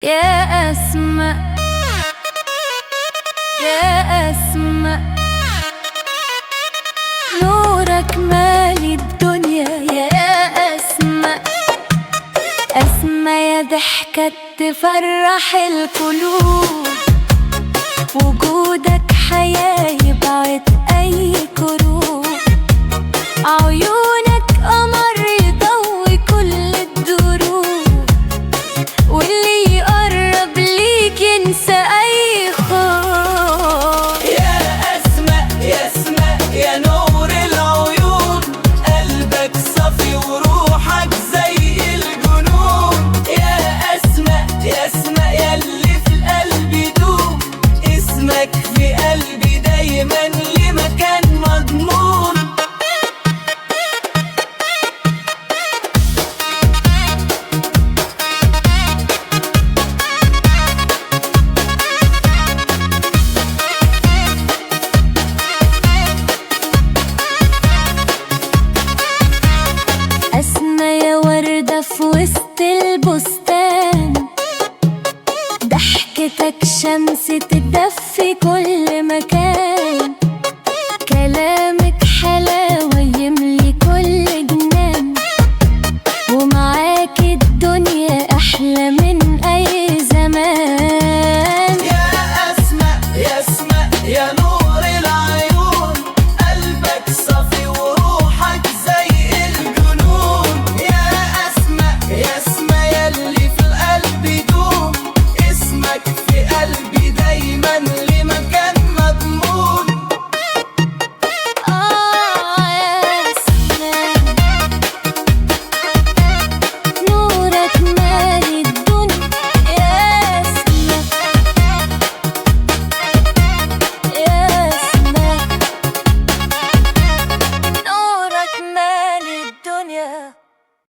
يا أسماء، يا أسماء، نورك مالي الدنيا. يا أسماء، أسماء يا ضحكة تفرح القلوب، وجودك حياة يبعد أي كروب، عيونك قمر يضوي كل الدروب، واللي يقرب ليك ينسى أي خوف. يا أسماء، يا أسماء، يا نور العيون، قلبك صافي وروحك زي الجنون. يا أسماء، يا أسماء، يا اللي في القلب يدوم، اسمك في قلبي دايما لمكان مضمون. أسماء يا وردة في وسط البستان، ضحكتك شمس تدفي كل مكان.